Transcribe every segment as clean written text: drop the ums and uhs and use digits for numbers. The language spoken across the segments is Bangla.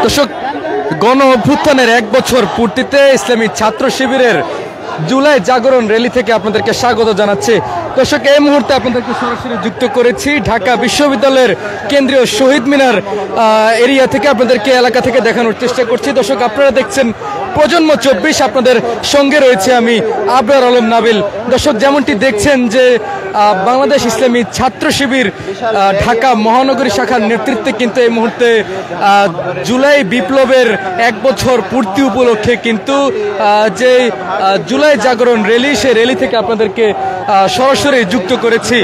দর্শক, গণ অভ্যুত্থানের 1 বছর পূর্তিতে ইসলামী ছাত্র শিবিরের জুলাই জাগরণ র্যালি থেকে আপনাদেরকে স্বাগত জানাচ্ছি। দর্শক, এই মুহূর্তে আপনাদেরকে সরাসরি যুক্ত করেছি ঢাকা বিশ্ববিদ্যালয়ের কেন্দ্রীয় শহীদ মিনার এরিয়া থেকে, আপনাদেরকে এলাকা থেকে দেখানোর চেষ্টা করছি। দর্শক, আপনারা দেখছেন প্রজন্ম 24, আপনাদের সঙ্গে রয়েছে আমি আবরার আলম নাবিল। দর্শক, যেমনটি দেখছেন যে বাংলাদেশ ইসলামী ছাত্র শিবির ঢাকা মহানগরী শাখার নেতৃত্বে কিন্তু এই মুহূর্তে জুলাই বিপ্লবের 1 বছর পূর্তি উপলক্ষে কিন্তু যে জুলাই জাগরণ র্যালি, সেই র্যালি থেকে আপনাদেরকে সরাসরি যুক্ত করেছি।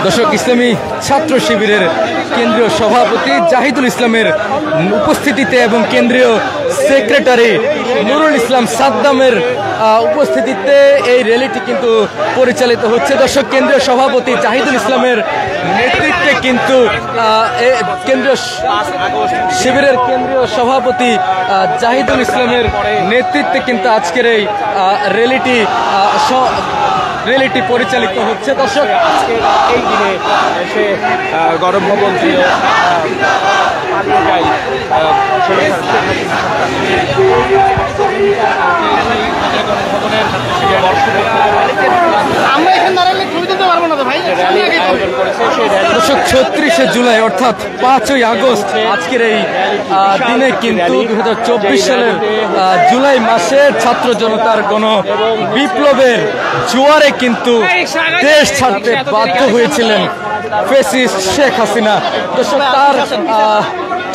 দর্শক, ইসলামী ছাত্র শিবিরের কেন্দ্রীয় সভাপতি জাহিদুল ইসলামের উপস্থিতিতে এবং কেন্দ্রীয় সেক্রেটারি নুরুল ইসলাম সাদ্দামের উপস্থিতিতে এই র্যালিটি কিন্তু পরিচালিত হচ্ছে। দর্শক, কেন্দ্রীয় সভাপতি জাহিদুল ইসলামের নেতৃত্বে কিন্তু কেন্দ্রীয় শিবিরের কেন্দ্রীয় সভাপতি জাহিদুল ইসলামের নেতৃত্বে কিন্তু আজকের এই র্যালিটি পরিচালিত হচ্ছে। দর্শক, আজকের এই দিনে এসে গণভবন থেকে পালিয়ে যায় দর্শক, 36শে জুলাই অর্থাৎ 5ই আগস্ট আজকের এই দিনে কিন্তু 2024 সালের জুলাই মাসে ছাত্র জনতার গণ বিপ্লবের জোয়ারে কিন্তু দেশ ছাড়তে বাধ্য হয়েছিলেন ফ্যাসিস্ট শেখ হাসিনা। দর্শক, তার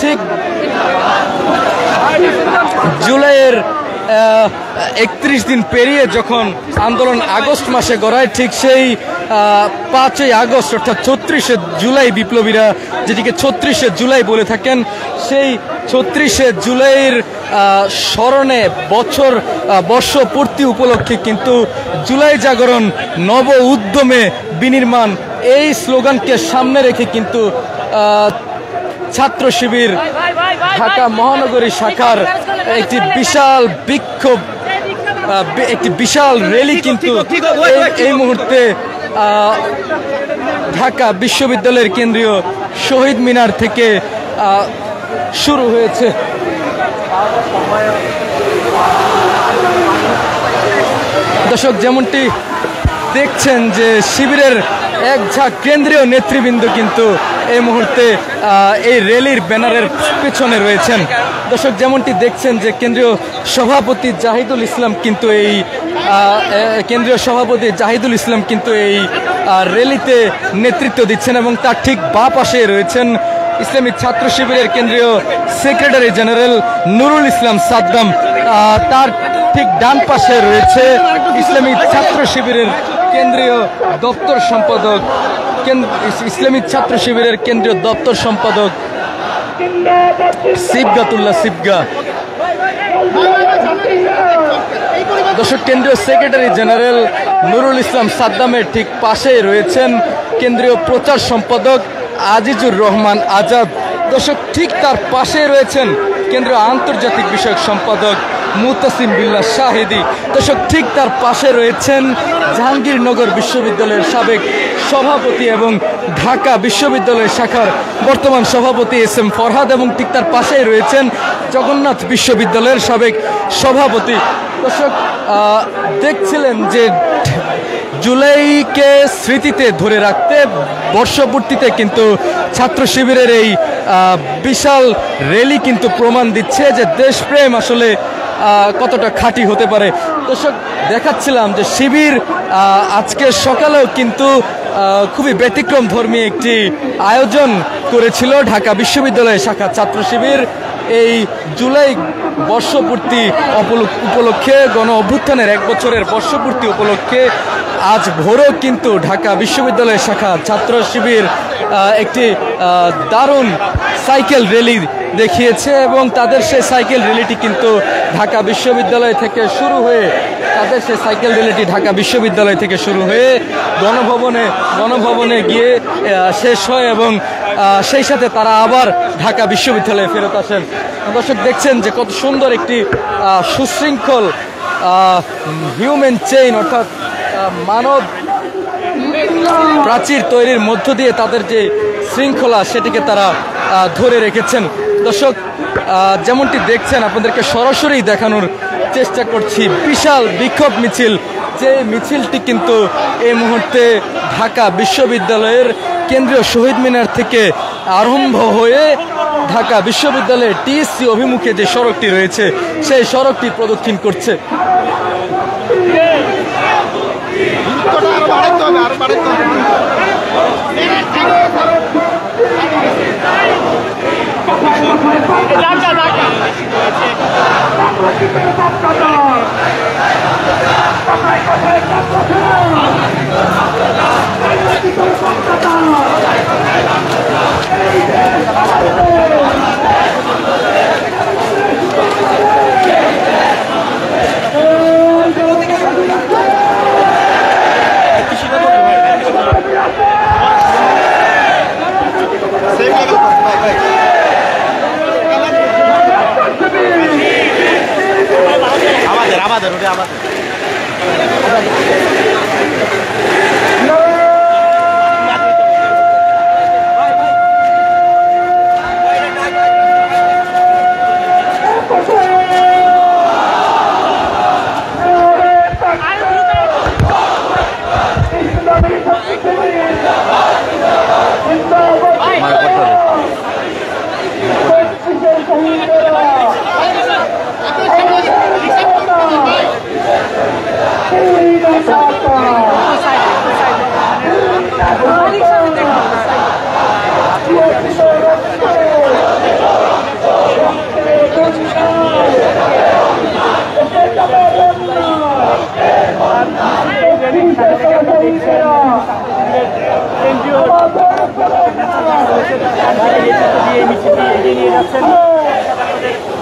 ঠিক জুলাইয়ের 31 দিন পেরিয়ে যখন আন্দোলন আগস্ট মাসে গড়ায়, ঠিক সেই 5ই আগস্ট অর্থাৎ 36শে জুলাই বিপ্লবীরা যেটিকে 36শে জুলাই বলে থাকেন, সেই 36শে জুলাইয়ের স্মরণে বর্ষপূর্তি উপলক্ষে কিন্তু জুলাই জাগরণ নব উদ্যমে বিনির্মাণ এই স্লোগানকে সামনে রেখে কিন্তু ছাত্র শিবির ঢাকা মহানগরী শাখার একটি বিশাল বিক্ষোভ, একটি বিশাল র্যালি কিন্তু এই মুহূর্তে ঢাকা বিশ্ববিদ্যালয়ের কেন্দ্রীয় শহীদ মিনার থেকে শুরু হয়েছে। দর্শক, যেমনটি দেখছেন যে শিবিরের এক ঝাঁক কেন্দ্রীয় নেতৃবৃন্দ কিন্তু এই মুহূর্তে এই র্যালির ব্যানারের পেছনে রয়েছেন। দর্শক, যেমনটি দেখছেন যে কেন্দ্রীয় সভাপতি জাহিদুল ইসলাম কিন্তু এই র্যালিতে নেতৃত্ব দিচ্ছেন এবং তার ঠিক বাঁ পাশে রয়েছেন ইসলামী ছাত্র শিবিরের কেন্দ্রীয় সেক্রেটারি জেনারেল নুরুল ইসলাম সাদ্দাম। তার ঠিক ডান পাশে রয়েছে ইসলামী ছাত্র শিবিরের কেন্দ্রীয় দপ্তর সম্পাদক, ইসলামী ছাত্র শিবিরের কেন্দ্রীয় দপ্তর সম্পাদক সিবগাতুল্লাহ সিবগা। দর্শক, কেন্দ্রীয় সেক্রেটারি জেনারেল নুরুল ইসলাম সাদ্দামের ঠিক পাশে রয়েছেন কেন্দ্রীয় প্রচার সম্পাদক আজিজুর রহমান আজাদ। দর্শক, ঠিক তার পাশে রয়েছেন কেন্দ্রীয় আন্তর্জাতিক বিষয়ক সম্পাদক মুতাসিম বিল্লাহ শাহিদি। দর্শক, ঠিক তার পাশে রয়েছেন জাহাঙ্গীরনগর বিশ্ববিদ্যালয়ের সাবেক সভাপতি এবং ঢাকা বিশ্ববিদ্যালয় শাখার বর্তমান সভাপতি SM ফরহাদ, এবং ঠিক তার পাশেই রয়েছেন জগন্নাথ বিশ্ববিদ্যালয়ের সাবেক সভাপতি। দর্শক, দেখছিলেন যে জুলাইকে স্মৃতিতে ধরে রাখতে বর্ষপূর্তিতে কিন্তু ছাত্র শিবিরের এই বিশাল র্যালি কিন্তু প্রমাণ দিচ্ছে যে দেশপ্রেম আসলে কতটা খাঁটি হতে পারে। দর্শক, দেখাচ্ছিলাম যে শিবির আজকে সকালেও কিন্তু খুবই ব্যতিক্রম ধর্মী একটি আয়োজন করেছিল ঢাকা বিশ্ববিদ্যালয় শাখা ছাত্র শিবির। এই জুলাই বর্ষপূর্তি উপলক্ষে, গণ অভ্যুত্থানের 1 বছরের বর্ষপূর্তি উপলক্ষে আজ ভোরেও কিন্তু ঢাকা বিশ্ববিদ্যালয় শাখা ছাত্র শিবির একটি দারুণ সাইকেল র্যালি দেখিয়েছে এবং তাদের সেই সাইকেল র্যালিটি কিন্তু ঢাকা বিশ্ববিদ্যালয় থেকে শুরু হয়ে গণভবনে গিয়ে শেষ হয় এবং সেই সাথে তারা আবার ঢাকা বিশ্ববিদ্যালয়ে ফেরত আসেন। দর্শক দেখছেন যে কত সুন্দর একটি সুশৃঙ্খল হিউম্যান চেইন, অর্থাৎ মানব প্রাচীর তৈরির মধ্য দিয়ে তাদের যে শৃঙ্খলা সেটিকে তারা ধরে রেখেছেন। দর্শক যেমনটি দেখছেন, আপনাদেরকে সরাসরি দেখানোর চেষ্টা করছি বিশাল বিক্ষোভ মিছিল, যে মিছিলটি কিন্তু এই মুহূর্তে ঢাকা বিশ্ববিদ্যালয়ের কেন্দ্রীয় শহীদ মিনার থেকে আরম্ভ হয়ে ঢাকা বিশ্ববিদ্যালয়ের টিএসসি অভিমুখে যে সড়কটি রয়েছে সেই সড়কটি প্রদক্ষিণ করছে।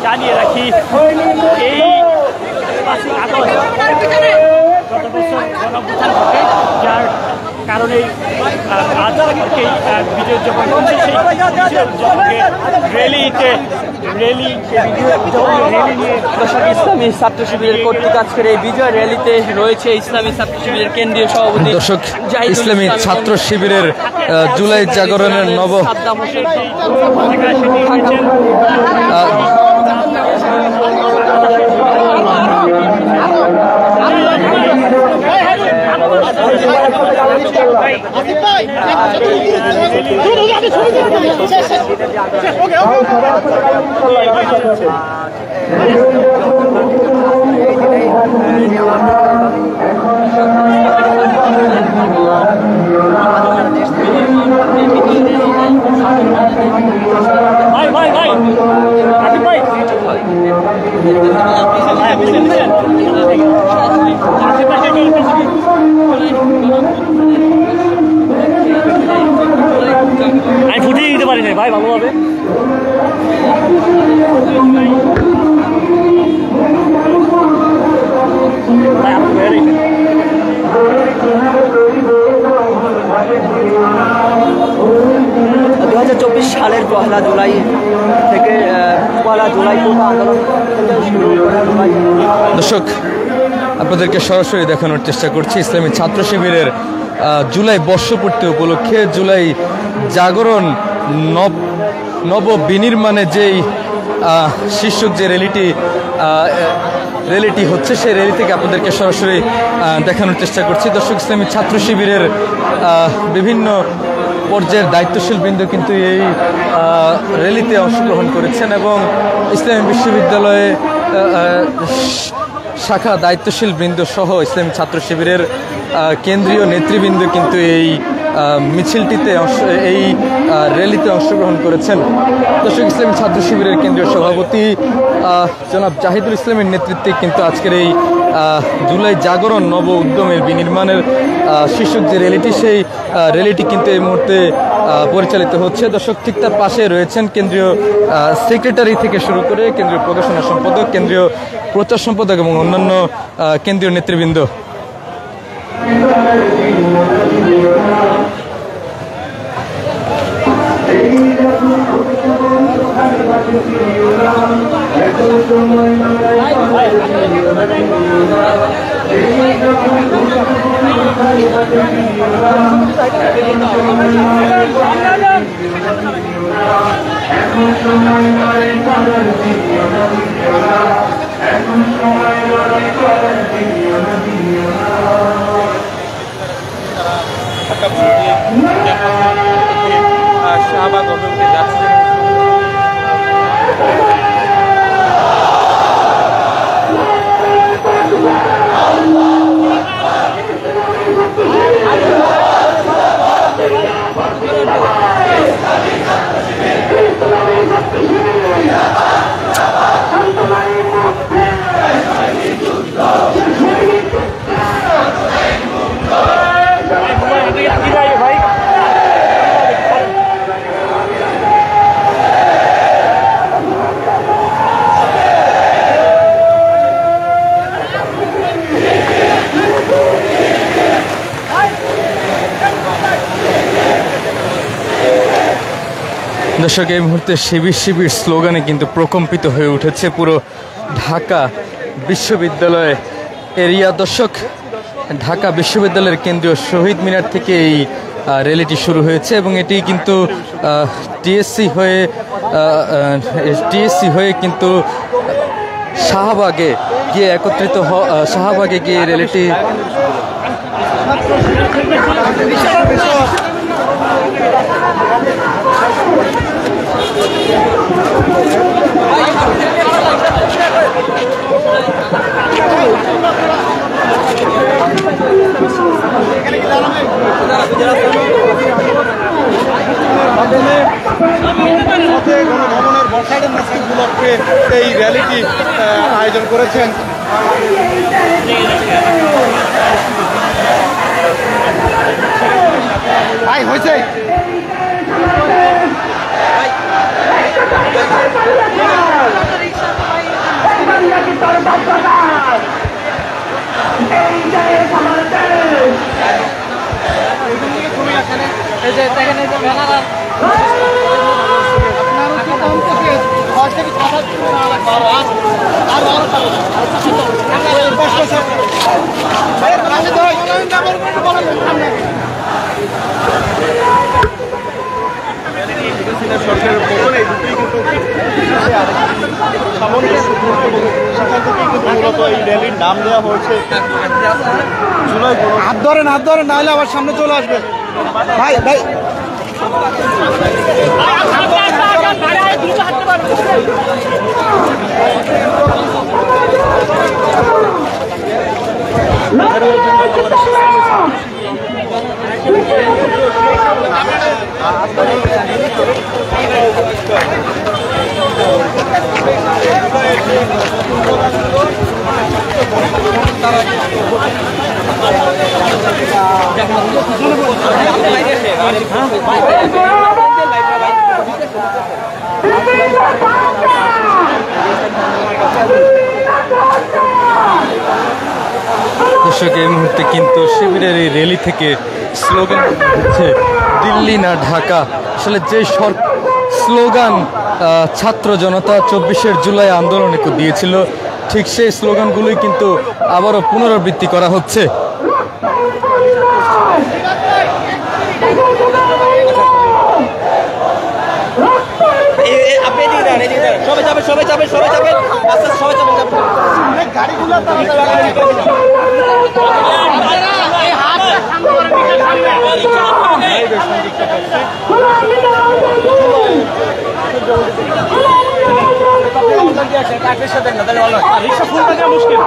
জানিয়ে রাখি, এই 5ই আগস্ট গত বছর গণঅভ্যুত্থান ঘটে, যার কারণে আজ থেকেই বিজয় উদযাপন করছে। সেই বিজয় উদযাপনকে র্যালি নিয়ে ইসলামী ছাত্র শিবিরের কর্তৃক আজকের এই বিজয় র্যালিতে রয়েছে ইসলামী ছাত্র শিবিরের কেন্দ্রীয় সভাপতি দর্শক ইসলামী ছাত্র শিবিরের জুলাই জাগরণের নব সাদ্দাম হোসেন আমি ফুটিয়ে দিতে পারি না ভাই ভালোভাবে। সালের 1 জুলাই থেকে 1 জুলাই আন্দোলন শুরু করে দর্শক আপনাদেরকে সরাসরি দেখানোর চেষ্টা করছি ইসলামী ছাত্র শিবিরের জুলাই বর্ষপূর্তি উপলক্ষে জুলাই জাগরণ নব বিনির্মাণে যেই শীর্ষক যে র্যালিটি হচ্ছে সেই র্যালি থেকে আপনাদেরকে সরাসরি দেখানোর চেষ্টা করছি। দর্শক ইসলামী ছাত্র শিবিরের বিভিন্ন পর্যায়ের দায়িত্বশীল বৃন্দ কিন্তু এই র্যালিতে অংশগ্রহণ করেছেন এবং ইসলামী বিশ্ববিদ্যালয়ে শাখা দায়িত্বশীল বৃন্দ সহ ইসলামী ছাত্র শিবিরের কেন্দ্রীয় নেতৃবৃন্দ কিন্তু এই মিছিলটিতে এই র্যালিতে অংশগ্রহণ করেছেন। দর্শক ইসলামী ছাত্র শিবিরের কেন্দ্রীয় সভাপতি জনাব জাহিদুল ইসলামের নেতৃত্বে কিন্তু আজকের এই জুলাই জাগরণ নব উদ্যমের বিনির্মাণের শীর্ষক যে র্যালিটি সেই র্যালিটি কিন্তু এই মুহূর্তে পরিচালিত হচ্ছে। দর্শক ঠিক তার পাশে রয়েছেন কেন্দ্রীয় সেক্রেটারি থেকে শুরু করে কেন্দ্রীয় প্রকাশনা সম্পাদক, কেন্দ্রীয় প্রচার সম্পাদক এবং অন্যান্য কেন্দ্রীয় নেতৃবৃন্দ। শাহবাগ অভিমুখে যাচ্ছে। দর্শক, এই মুহূর্তে শিবির শিবির স্লোগানে কিন্তু প্রকম্পিত হয়ে উঠেছে পুরো ঢাকা বিশ্ববিদ্যালয় এরিয়া। দর্শক, ঢাকা বিশ্ববিদ্যালয়ের কেন্দ্রীয় শহীদ মিনার থেকে এই র্যালিটি শুরু হয়েছে এবং এটি কিন্তু টিএসসি হয়ে কিন্তু শাহবাগে গিয়ে একত্রিত শাহবাগে গিয়ে র্যালিটি গণভবনের বর্ষাডের মাসিক উপলক্ষে এই র্যালিটি আয়োজন করেছেন। ভাই হয়েছে সরকারের পতন এই দুটোই কিন্তু সামনে সেখান থেকেই কিন্তু মূলত এই র্যালির নাম দেওয়া হয়েছে জুলাই। হাত ধরেন নাহলে আবার সামনে চলে আসবে। ভাই ভাই দর্শক, এই মুহূর্তে কিন্তু শিবিরের এই র্যালি থেকে স্লোগান হচ্ছে দিল্লি না ঢাকা। আসলে যে স্লোগান ছাত্র জনতা 24শে জুলাই আন্দোলনে দিয়েছিল, ঠিক সেই স্লোগানগুলোই কিন্তু আবারও পুনরাবৃত্তি করা হচ্ছে। সবাই যাবে আস্তে সবাই যাবে গাড়িগুলো রিক্সা ফুল থাকা মুশকিল।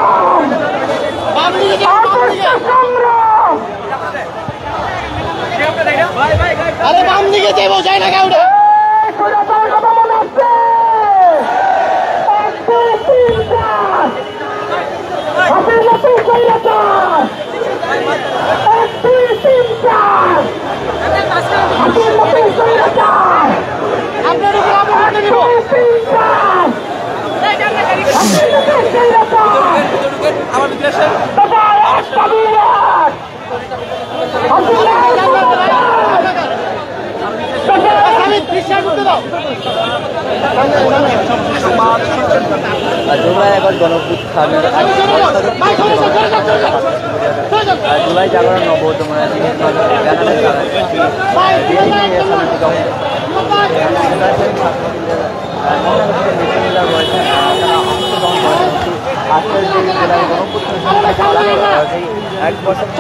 আরে বাম দিকে যাবো, যাই না কাউটা। আমার জুলাই আগস্ট গণঅভ্যুত্থানের জুলাই জাগরণ নবতম এক বছর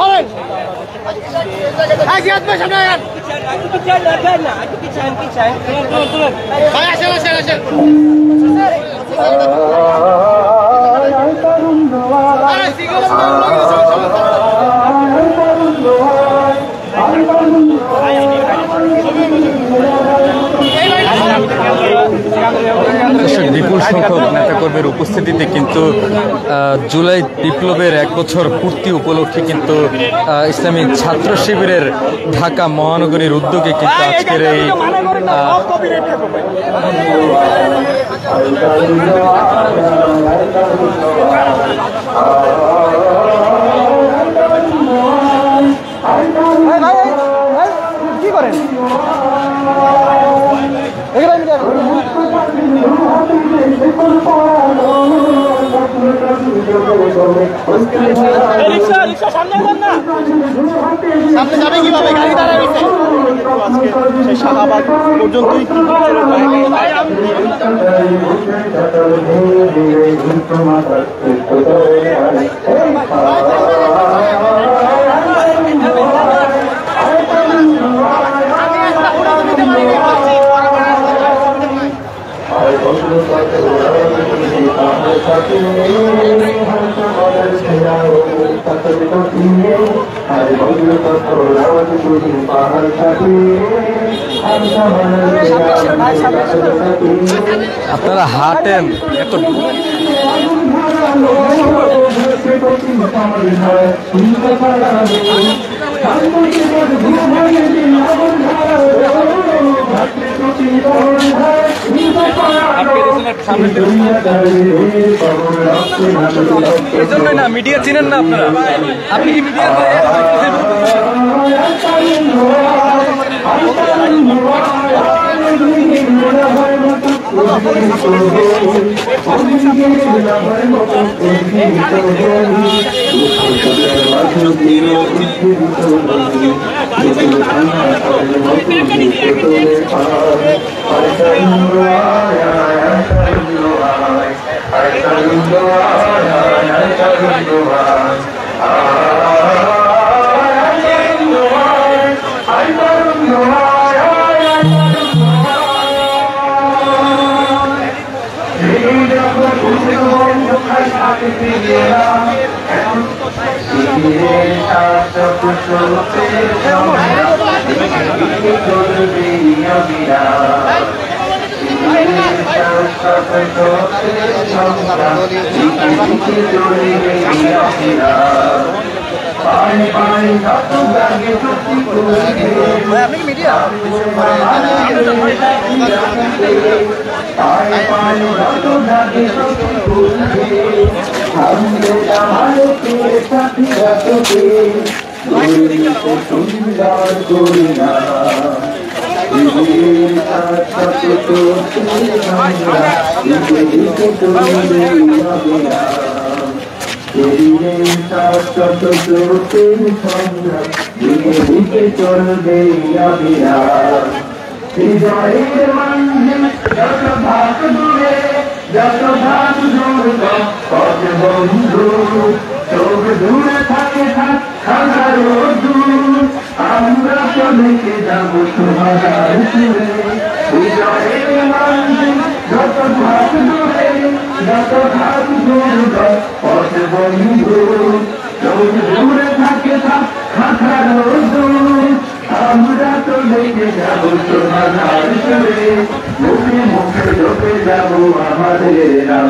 বিপুল সংখ্যক নেতাকর্মীর উপস্থিতিতে কিন্তু জুলাই বিপ্লবের 1 বছর পূর্তি উপলক্ষে কিন্তু ইসলামী ছাত্র শিবিরের ঢাকা মহানগরীর উদ্যোগে কিন্তু আজকের এই কি করেন সামনে যাবে কিভাবে গাড়ি দাঁড়ায় রয়েছে আজকে সেই শাহবাগ পর্যন্তই আপনারা হাঁটেন এত এই জন্যই না মিডিয়া চিনেন না আপনারা আপনি কি মিডিয়া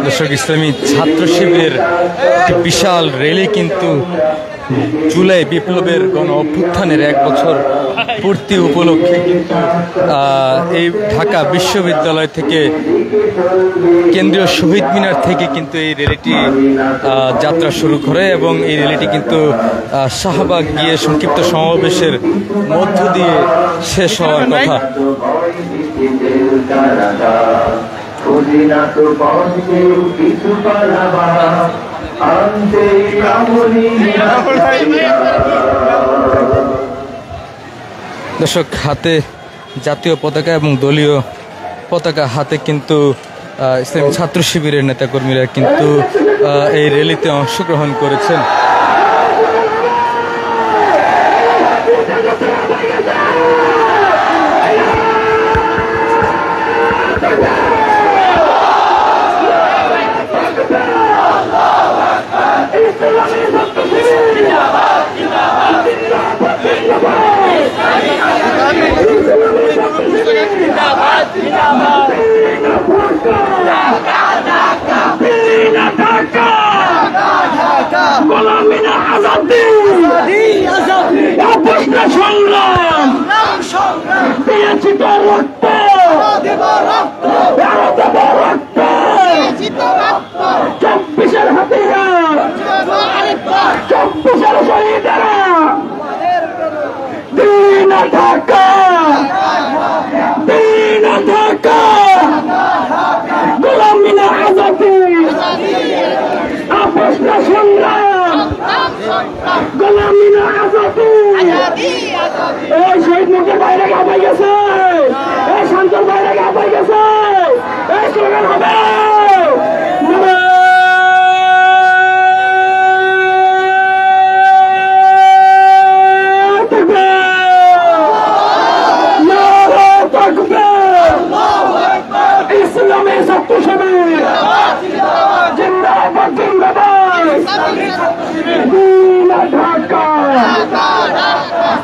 দর্শক ইসলামী ছাত্র শিবিরের একটি বিশাল র্যালি কিন্তু জুলাই বিপ্লবের গণ অভ্যুত্থানের 1 বছর পূর্তি উপলক্ষে কিন্তু এই ঢাকা বিশ্ববিদ্যালয় থেকে কেন্দ্রীয় শহীদ মিনার থেকে কিন্তু এই র্যালিটি যাত্রা শুরু করে এবং এই র্যালিটি কিন্তু শাহবাগ গিয়ে সংক্ষিপ্ত সমাবেশের মধ্য দিয়ে শেষ হওয়ার কথা। খুঁজি না তো পথে কিছু পালাবা আনতে কামনি দর্শক হাতে জাতীয় পতাকা এবং দলীয় পতাকা হাতে কিন্তু ইসলামী ছাত্র শিবিরের নেতাকর্মীরা কিন্তু এই র্যালিতে অংশগ্রহণ করেছেন। সংগ্রাম পেয়েছি তো রক্ত রক্ত 24-এর হাতিয়ার 24-এর শহীদেরা দিন ঢাকা দিন ঢাকা গোলাম মিনা আজাদি আপোষ না সংগ্রাম গোলাম মিনা আজাদি এই শহীদ মুখের বাইরে গাবাই গেছে এই শান্তর বাইরে গাবাই গেছে এই স্লোগান হবে ইসলামী ছাত্র শিবির জিন্দাবাদ জিন্দাবাদ দিন ঢাকা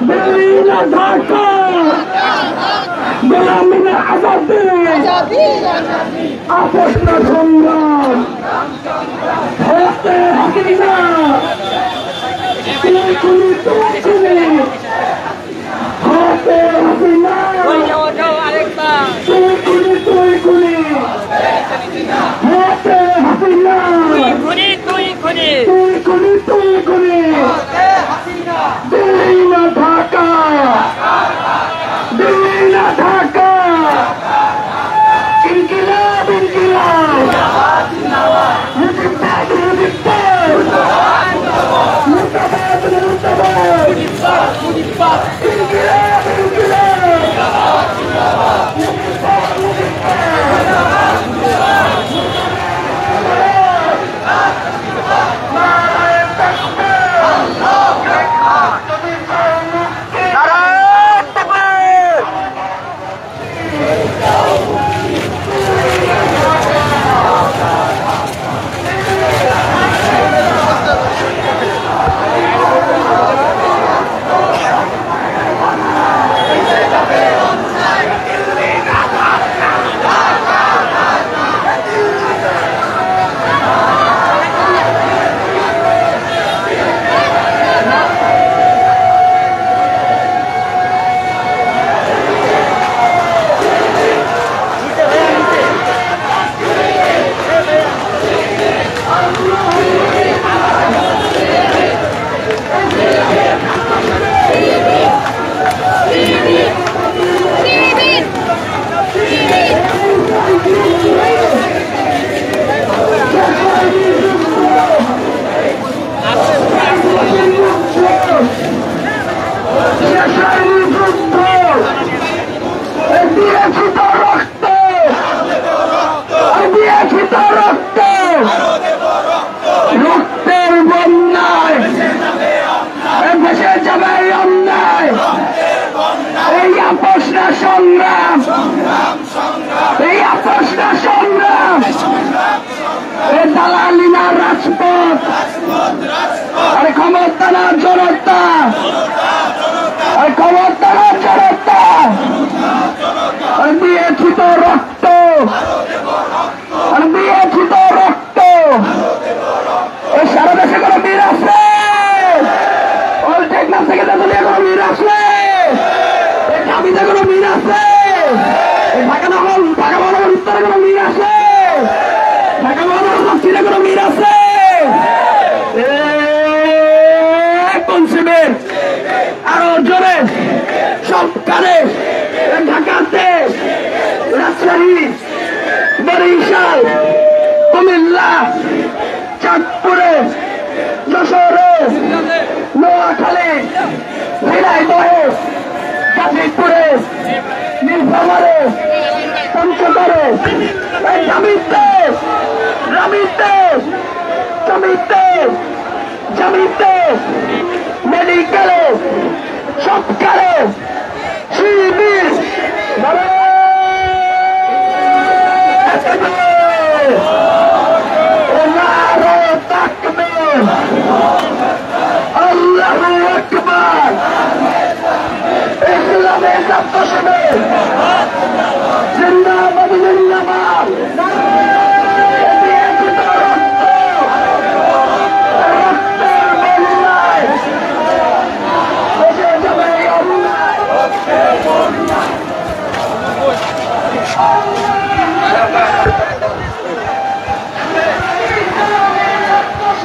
দিন ঢাকা গোলাম মিনা আজাদি আপোষ না সংগ্রাম হতে হাসিনা তুই খুনি হতে হাসিনা তুই খুনি হতে হাসিনা তুই খুনি দিন ঢাকা দিন ঢাকা ইনকিলাব ইনকিলাব মুজিবাদ মুজিবাদ মুজিবাদ ইনকিলাব রক্তের বন্যায় ভেসে যাবে অন্যায় এই আপোষ না সংগ্রাম এই আপোষ না সংগ্রাম এই দালালি না রাজপথ আরে ক্ষমতা না জনতা আরে ক্ষমতা না জনতা আর দিয়েছি তো রক্ত আর দিয়েছি তো রক্ত এই সারা দেশে কোনো বীর আছে ওই টেকনাফ থেকে তেতুলিয়া কোনো বীর আছে এই ঢাবিতে কোনো বীর আছে এই ঢাকা মহানগর উত্তরে কোনো বীর আছে ঢাকা মহানগর দক্ষিণে কোনো বীর আছে কোন শিবির আরো জোরে সব কালে ঢাকাতে রাজশাহী বরিশাল গাজীপুরে, নীলফামারে, পঞ্চগড়ে, এই জামিতে, রামিতে, জামিতে, মেডিকেলে, সবকালে শিবির আল্লাহু আকবার। ইসলামে ছাত্র শিবির জিন্দাবাদ জিন্দাবাদ।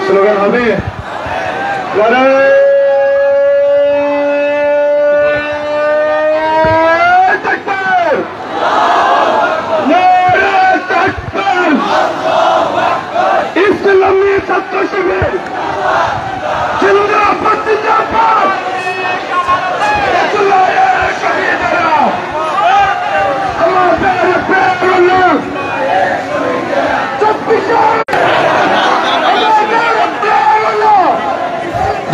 স্লোগান হবে ইসলামী ছাত্র শিবির জিন্দাবাদ জিন্দাবাদ।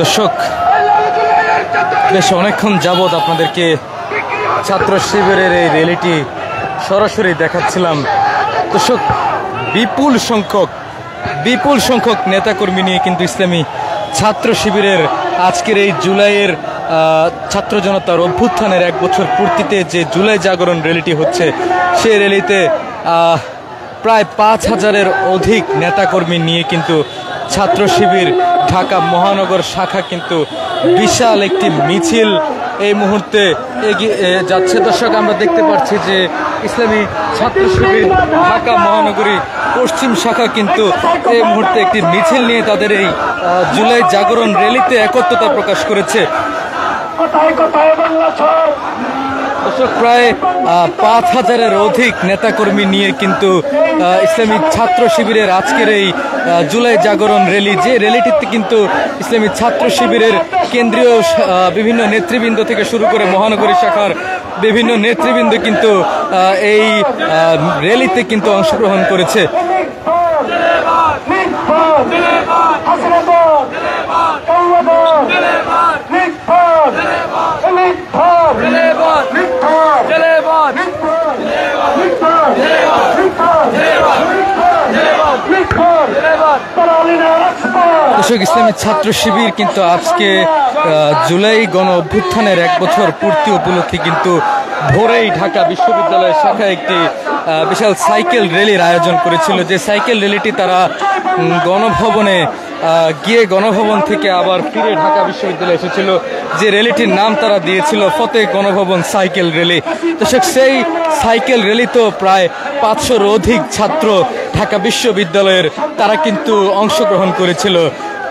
দর্শক, বেশ অনেকক্ষণ যাবৎ আপনাদেরকে ছাত্র শিবিরের এই র্যালিটি সরাসরি দেখাচ্ছিলাম। দর্শক, বিপুল সংখ্যক নেতাকর্মী নিয়ে কিন্তু ইসলামী ছাত্র শিবিরের আজকের এই জুলাইয়ের ছাত্র জনতার অভ্যুত্থানের 1 বছর পূর্তিতে যে জুলাই জাগরণ র্যালিটি হচ্ছে, সেই র্যালিতে প্রায় 5000-এর অধিক নেতাকর্মী নিয়ে কিন্তু ছাত্র শিবির ঢাকা মহানগর শাখা কিন্তু বিশাল একটি মিছিল এই মুহূর্তে এগিয়ে যাচ্ছে। দর্শক, আমরা দেখতে পাচ্ছি যে ইসলামী ছাত্র শিবির ঢাকা মহানগরী পশ্চিম শাখা কিন্তু এই মুহূর্তে একটি মিছিল নিয়ে তাদের এই জুলাই জাগরণ র্যালিতে একত্রতা প্রকাশ করেছে। দর্শক, প্রায় 5000-এর অধিক নেতাকর্মী নিয়ে কিন্তু ইসলামী ছাত্র শিবিরের আজকের এই জুলাই জাগরণ র্যালি, যে র্যালিটিতে কিন্তু ইসলামী ছাত্র শিবিরের কেন্দ্রীয় বিভিন্ন নেতৃবৃন্দ থেকে শুরু করে মহানগরী শাখার বিভিন্ন নেতৃবৃন্দ কিন্তু এই র্যালিতে কিন্তু অংশগ্রহণ করেছে। দর্শক, ইসলামী ছাত্র শিবির কিন্তু আজকে জুলাই গণ অভ্যুত্থানের 1 বছর পূর্তি উপলক্ষে কিন্তু ভোরেই ঢাকা বিশ্ববিদ্যালয় শাখায় একটি বিশাল সাইকেল র্যালির আয়োজন করেছিল। যে সাইকেল র্যালিটি তারা গণভবনে গিয়ে গণভবন থেকে আবার ফিরে ঢাকা বিশ্ববিদ্যালয়ে এসেছিল। যে র্যালিটির নাম তারা দিয়েছিল ফতেহ গণভবন সাইকেল র্যালি। তো সেই সাইকেল র্যালি তো প্রায় 500-র অধিক ছাত্র ঢাকা বিশ্ববিদ্যালয়ের তারা কিন্তু অংশগ্রহণ করেছিল।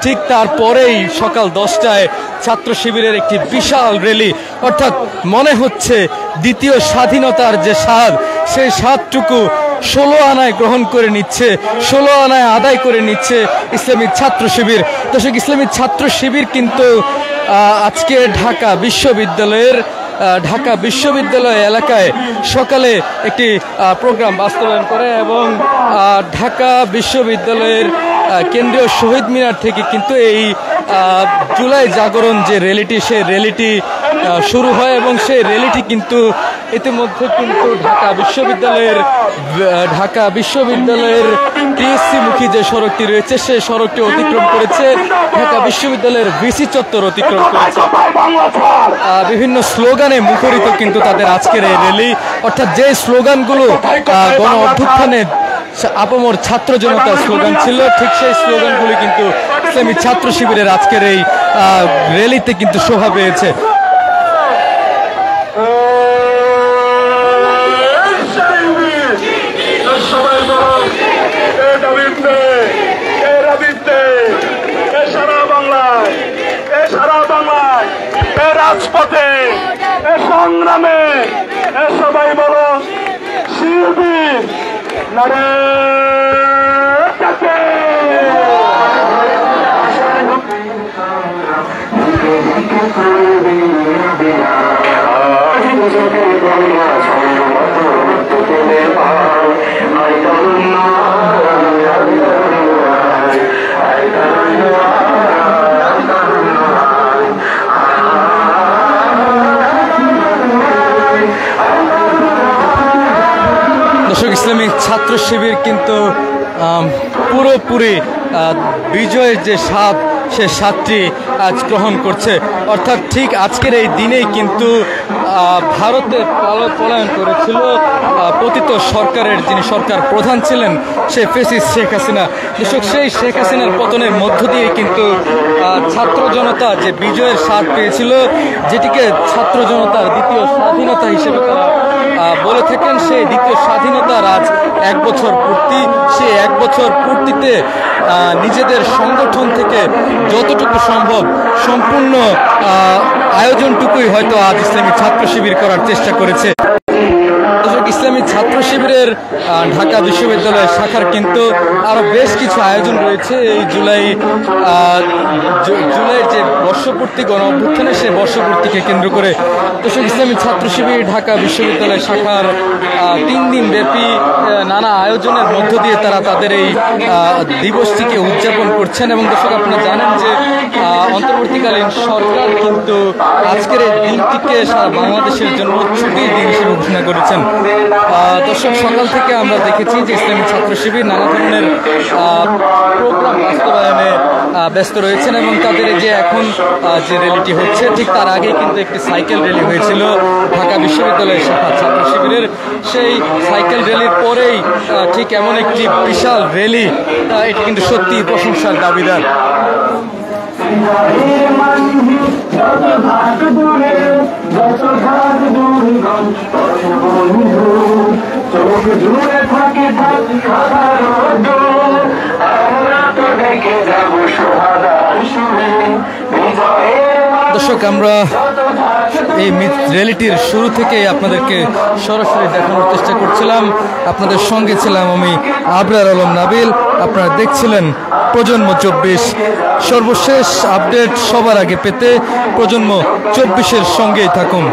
ঠিক তারপরেই সকাল 10টায় ছাত্র শিবিরের একটি বিশাল র্যালি, অর্থাৎ মনে হচ্ছে দ্বিতীয় স্বাধীনতার যে স্বাদ, সেই স্বাদটুকু 16 আনায় গ্রহণ করে নিচ্ছে, 16 আনায় আদায় করে নিচ্ছে ইসলামী ছাত্র শিবির। দর্শক, ইসলামী ছাত্র শিবির কিন্তু আজকে ঢাকা বিশ্ববিদ্যালয় এলাকায় সকালে একটি প্রোগ্রাম বাস্তবায়ন করে এবং ঢাকা বিশ্ববিদ্যালয়ের কেন্দ্রীয় শহীদ মিনার থেকে কিন্তু এই জুলাই জাগরণ যে র্যালিটি, সেই র্যালিটি শুরু হয় এবং সেই র্যালিটি কিন্তু ইতিমধ্যে কিন্তু ঢাকা বিশ্ববিদ্যালয়ের টিএসসি মুখী যে সড়কটি রয়েছে, সেই সড়কটি অতিক্রম করেছে, ঢাকা বিশ্ববিদ্যালয়ের ভিসি চত্বর অতিক্রম করেছে। বিভিন্ন স্লোগানে মুখরিত কিন্তু তাদের আজকের এই র্যালি, অর্থাৎ যে স্লোগানগুলো গণ অভ্যুত্থানের আপামর ছাত্র জনতার স্লোগান ছিল, ঠিক সেই স্লোগানগুলি কিন্তু ইসলামী ছাত্র শিবিরের আজকের এই র্যালিতে কিন্তু শোভা পেয়েছে। রাজপথে সংগ্রামে সবাই বলো শিবির নারে ছাত্র শিবির কিন্তু পুরোপুরি বিজয়ের যে স্বাদ সে স্বাদটি আজ গ্রহণ করছে। অর্থাৎ ঠিক আজকের এই দিনেই কিন্তু ভারতে পলায়ন করেছিল পতিত সরকারের যিনি সরকার প্রধান ছিলেন সে ফেসিস্ট শেখ হাসিনা। দর্শক, সেই শেখ হাসিনার পতনের মধ্য দিয়ে কিন্তু ছাত্র জনতা যে বিজয়ের স্বাদ পেয়েছিল, যেটিকে ছাত্র জনতার দ্বিতীয় স্বাধীনতা হিসেবে তারা বলে থাকেন, সেই দ্বিতীয় স্বাধীনতার আজ 1 বছর পূর্তি। সেই 1 বছর পূর্তিতে নিজেদের সংগঠন থেকে যতটুকু সম্ভব সম্পূর্ণ আয়োজনটুকুই হয়তো আজ ইসলামী ছাত্র শিবির করার চেষ্টা করেছে। ইসলামী ছাত্র শিবিরের ঢাকা বিশ্ববিদ্যালয়ের শাখার কিন্তু আরো বেশ কিছু আয়োজন রয়েছে এই জুলাইয়ের যে বর্ষপূর্তি গণ অভ্যুত্থানে সেই বর্ষপূর্তিকে কেন্দ্র করে। দর্শক, ইসলামী ছাত্র শিবির ঢাকা বিশ্ববিদ্যালয় শাখার 3 দিন ব্যাপী নানা আয়োজনের মধ্য দিয়ে তারা তাদের এই দিবসটিকে উদযাপন করছেন। এবং দর্শক, আপনারা জানেন যে অন্তর্বর্তীকালীন সরকার কিন্তু আজকের এই দিনটিকে সারা বাংলাদেশের জন্য ছুটির দিন হিসেবে ঘোষণা করেছেন। দর্শক, সকাল থেকে আমরা দেখেছি যে ইসলামী ছাত্র শিবির নানা ধরনের প্রোগ্রাম বাস্তবায়নে ব্যস্ত রয়েছেন এবং তাদের যে এখন যে র্যালিটি হচ্ছে ঠিক তার আগে কিন্তু একটি সাইকেল র্যালি হয়েছিল ঢাকা বিশ্ববিদ্যালয়ের শাখা ছাত্র শিবিরের। সেই সাইকেল র্যালির পরেই ঠিক এমন একটি বিশাল র্যালি, এটি কিন্তু সত্যি প্রশংসার দাবিদার। দর্শক, আমরা এই র্যালিটির শুরু থেকে আপনাদেরকে সরাসরি দেখানোর চেষ্টা করছিলাম। আপনাদের সঙ্গে ছিলাম আমি আবরার আলম নাবিল। আপনারা দেখছিলেন প্রজন্ম 24। সর্বশেষ আপডেট সবার আগে পেতে প্রজন্ম 24-এর সঙ্গেই থাকুন।